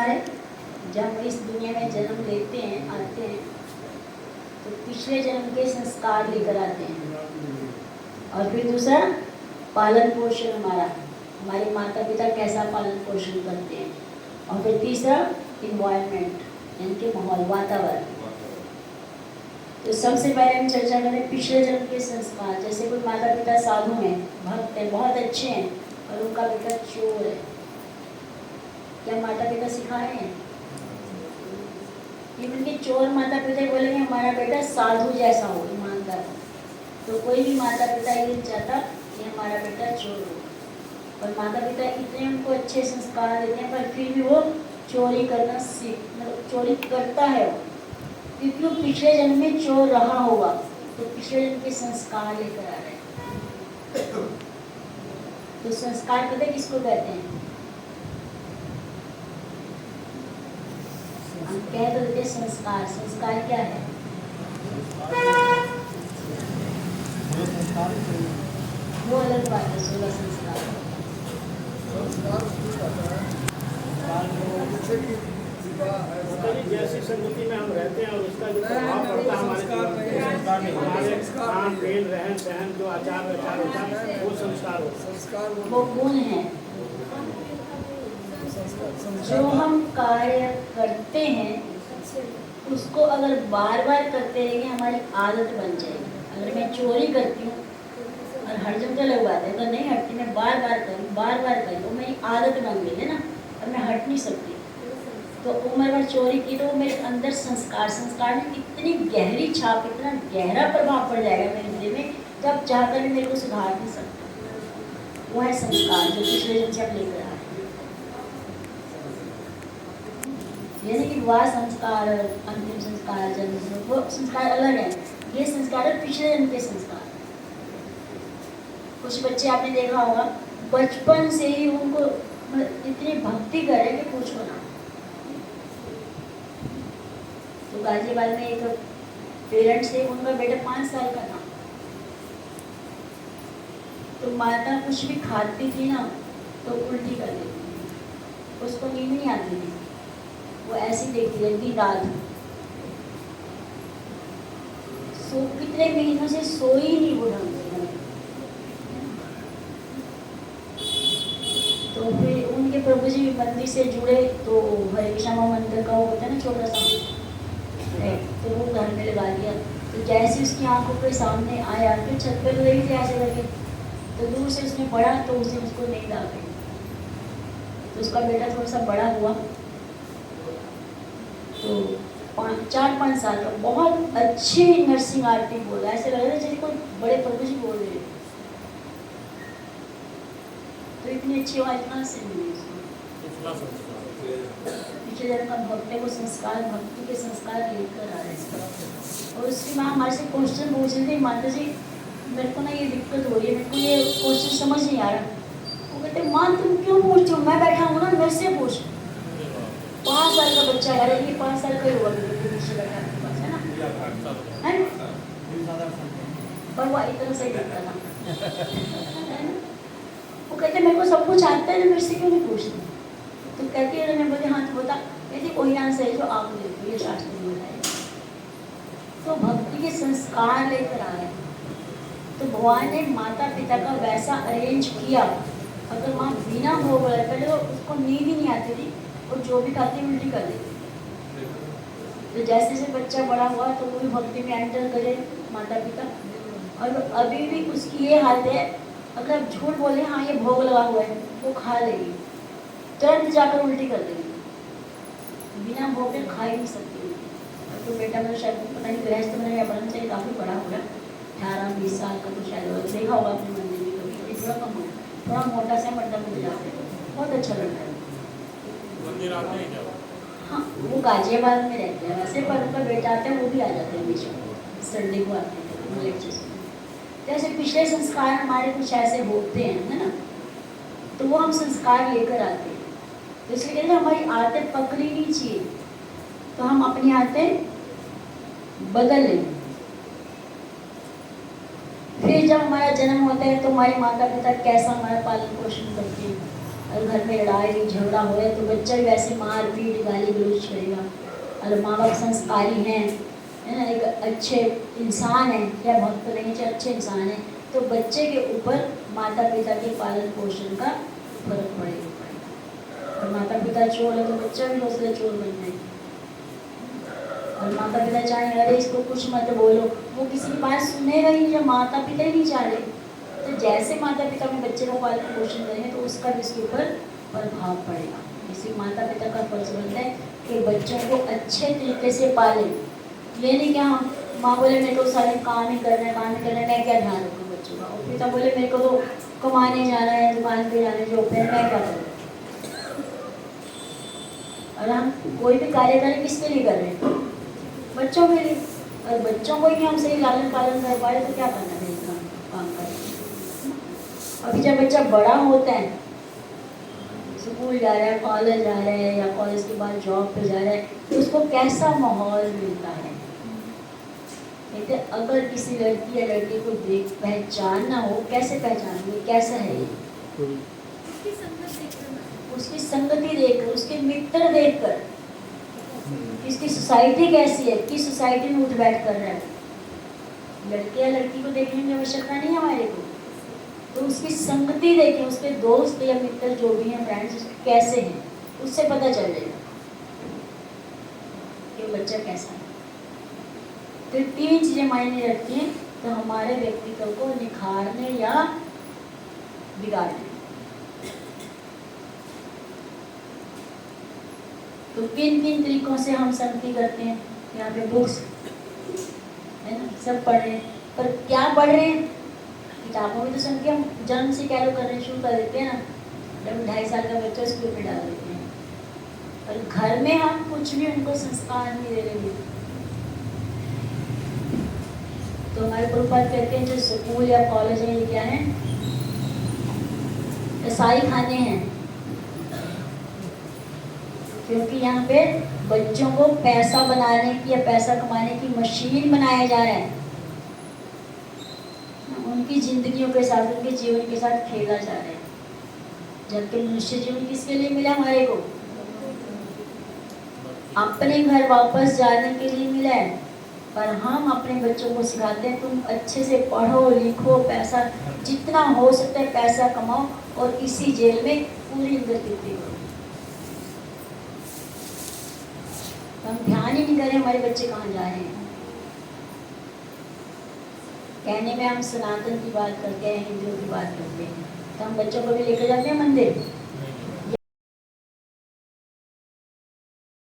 है जब हम इस दुनिया में जन्म लेते हैं, आते हैं, तो पिछले जन्म के संस्कार लेकर आते हैं। और फिर दूसरा पालन पोषण हमारे माता पिता कैसा पालन पोषण करते हैं। और फिर तीसरा इन्वायरमेंट, यानी कि माहौल, वातावरण। तो सबसे पहले हम चर्चा करें पिछले जन्म के संस्कार। जैसे कोई माता पिता साधु हैं, भक्त हैं, बहुत अच्छे हैं, और उनका बेटा चोर है, क्या माता पिता सिखाए हैं? इवन के चोर माता पिता बोलेंगे हमारा बेटा साधु जैसा हो, ईमानदार हो। तो कोई भी माता पिता ये नहीं चाहता कि हमारा बेटा चोर हो। और माता पिता इतने उनको अच्छे संस्कार देते हैं, पर फिर भी वो चोरी करना मतलब चोरी करता है वो, क्योंकि वो पिछले जन्म में चोर रहा होगा। तो पिछले जन्म के संस्कार लेकर आ रहे हैं। तो संस्कार पता है किसको कहते हैं? हम कह तो देते संस्कार। संस्कार क्या है? वो अलग बात है। 16 संस्कार जैसी संगति में हम रहते हैं और उसका जो प्रभाव पड़ता है हमारे खान पीन रहन सहन जो आचार विचार होता है वो संस्कार वो गुण है। जो हम कार्य करते हैं उसको अगर बार बार करते रहेंगे हमारी आदत बन जाएगी। अगर मैं चोरी करती हूँ और हर जगह लोग आते हैं तो नहीं हटती, मैं बार बार करूँ तो मेरी आदत बन गई है ना, और मैं हट नहीं सकती। तो उम्र भर चोरी की तो मेरे अंदर संस्कार में इतनी गहरी छाप, इतना गहरा प्रभाव पड़ जाएगा मेरे दिल में, जब चाहकर भी मेरे को सुधार नहीं सकता। वो है संस्कार जो पिछले जन्म से आप लेकर आए। यानी कि वह संस्कार, अंतिम संस्कार, जन्म, वो संस्कार अलग है। ये संस्कार है पिछले जन्म के संस्कार। कुछ बच्चे आपने देखा होगा बचपन से ही उनको इतनी भक्ति करे कि पूछो ना। तो गाजियाबाद में एक पेरेंट्स थे, उनका बेटा 5 साल का था। तो माता कुछ भी खाती थी ना तो उल्टी कर देती थी, उसको नींद नहीं आती थी, वो ऐसी देखती रहती रात। कितने महीनों से सोई नहीं वो ढंग से। तो फिर उनके प्रभु जी मंदिर से जुड़े, तो हरे कृष्णा मंदिर का वो होता है ना छोटा सा, तो वो घर में लगा दिया। तो जैसे उसकी आंखों के सामने आया, फिर छत पर रही थी ऐसे करके, तो दूर से उसने पढ़ा तो उसे उसको नींद आ गई। तो उसका बेटा थोड़ा सा बड़ा हुआ, तो 4-5 साल का, बहुत अच्छी नर्सिंग आरती बोल रहा है, ऐसे लग रहा है जैसे कोई बड़े प्रभु जी बोल रहे। तो इतनी अच्छी आवाज कहाँ से मिली उसको? पिछले जन्म का भक्त है, वो संस्कार, भक्ति के संस्कार लेकर आ रहे हैं। और उसकी माँ हमारे से क्वेश्चन पूछ रही थी, माता जी मेरे को ना ये दिक्कत हो रही है, मेरे को ये क्वेश्चन समझ नहीं आ रहा। वो कहते माँ तुम क्यों पूछ रहे हो, मैं बैठा हूँ ना, मेरे से पूछ। 5 साल का बच्चा है, ये 5 साल का ही होगा पीछे बैठा आपके पास, है ना? पर वो इतना सही लगता था। वो कहते मेरे को सब कुछ आता है, मेरे से क्यों नहीं पूछती? तो कहती है, मैं बोली हाँ तो बता। कहती वही आंसर है जो आप देखो, ये शास्त्र में बताया। तो भक्ति के संस्कार लेकर आए, तो भगवान ने माता पिता का वैसा अरेंज किया। अगर माँ बिना भोग लगाए, पहले तो उसको नींद ही नहीं आती थी, और जो भी खाती उल्टी कर देती। तो जैसे जैसे बच्चा बड़ा हुआ तो वो भी भक्ति में एंटर करे माता पिता। और अभी भी उसकी ये हालत है, अगर आप झूठ बोले हाँ ये भोग लगा हुआ है, वो खा लेगी, तुरंत जाकर उल्टी कर देगी, बिना भोग के खा ही नहीं सकती। तो बेटा मेरा शायद पता नहीं गृहस्थ में या बनना चाहिए, काफ़ी बड़ा हो रहा, 18-20 साल का तो शायद देखा होगा अपने मंदिर में कभी। थोड़ा कम हो, थोड़ा मोटा सा मतलब मुझे जाते हैं, बहुत अच्छा लगता है मंदिर आते हैं। हाँ वो गाजियाबाद में रहते हैं वैसे, पर उनका बेटा आता है, वो भी आ जाते हैं बीच में, संडे को आते हैं लेक्चर्स में। जैसे पिछले संस्कार हमारे कुछ ऐसे होते हैं, है ना, तो वो हम संस्कार लेकर आते हैं। तो इसलिए कहते हैं हमारी आदतें पकड़ी नहीं चाहिए, तो हम अपनी आदतें बदल लें। फिर जब हमारा जन्म होता है तो हमारे माता पिता कैसा हमारा पालन पोषण करते हैं, और घर में लड़ाई झगड़ा हो तो बच्चा भी वैसे मार पीट गाली गलौज करेगा। और माँ बाप संस्कारी हैं, है ना, एक अच्छे इंसान है, या भक्त नहीं चाहिए, अच्छे इंसान है, तो बच्चे के ऊपर माता पिता के पालन पोषण का फर्क पड़ेगा। और माता पिता चोर है तो बच्चा भी दूसरे चोर बन जाएगा। और माता पिता चाहे अरे इसको कुछ मत बोलो, वो किसी की बात सुनेगा ही, जब माता पिता ही नहीं चाह रहे। तो जैसे माता पिता में बच्चे को पालन पोषण करेंगे तो उसका भी उसके ऊपर प्रभाव पड़ेगा। इसी माता पिता का फर्ज बनता है कि बच्चों को अच्छे तरीके से पालें। ये नहीं कि हाँ माँ बोले मेरे को सारे काम ही करना है, काम ही करना है, मैं क्या ध्यान रखूँ बच्चों का, और पिता बोले मेरे को तो कमाने जाना है, दुकान पे जाना है, जॉब पे, मैं क्या करूँ। और हम कोई भी कार्य करें किसके लिए कर रहे हैं? बच्चों के लिए। और बच्चों को ही हम सही लालन पालन कर पाए तो क्या करना है, काम करें। अभी जब बच्चा बड़ा होता है, स्कूल जा रहा है, कॉलेज जा रहा है, या कॉलेज के बाद जॉब पे जा रहा है, तो उसको कैसा माहौल मिलता है। कहते अगर किसी लड़की या लड़के को देख पहचानना हो, कैसे पहचानेंगे, कैसा है ये? उसकी संगति देखकर, उसके मित्र देखकर, इसकी सोसाइटी कैसी है, किस सोसाइटी में उठ बैठ कर रहा है। लड़के या लड़की को देखने की आवश्यकता नहीं है हमारे को, तो उसकी संगति देखें, उसके दोस्त या मित्र जो भी हैं, फ्रेंड्स कैसे हैं, उससे पता चल जाएगा कि बच्चा कैसा है। तो 3 चीजें मायने रखती हैं तो हमारे व्यक्तित्व को निखारने या बिगाड़ने। तो किन किन तरीकों से हम संगति करते हैं? यहाँ पे बुक्स है ना, सब पढ़ रहे हैं, पर क्या पढ़ रहे हैं? किताबों में तो संगति हम जन्म से क्या लोग करने शुरू कर देते हैं ना, जब 2.5 साल का बच्चा स्कूल में डाल देते हैं, पर घर में हम कुछ भी उनको संस्कार नहीं दे रहे। तो हमारे प्रभुपाद कहते हैं जो स्कूल या कॉलेज है ये क्या है? ईसाई खाने हैं, क्योंकि यहाँ पे बच्चों को पैसा बनाने की या पैसा कमाने की मशीन बनाया जा रहा है। उनकी जिंदगियों के साथ, उनके जीवन के साथ खेला जा रहा है, जबकि मनुष्य जीवन किसके लिए मिला हमारे को? अपने घर वापस जाने के लिए मिला है। पर हम अपने बच्चों को सिखाते हैं तुम अच्छे से पढ़ो लिखो, पैसा जितना हो सकता है पैसा कमाओ, और इसी जेल में पूरी जिंदगी करो। हम ध्यान ही नहीं करें हमारे बच्चे कहाँ जा रहे हैं। कहने में हम सनातन की बात करते हैं, हिंदुओं की बात करते हैं, तो हम बच्चों को भी लेकर जाते हैं मंदिर,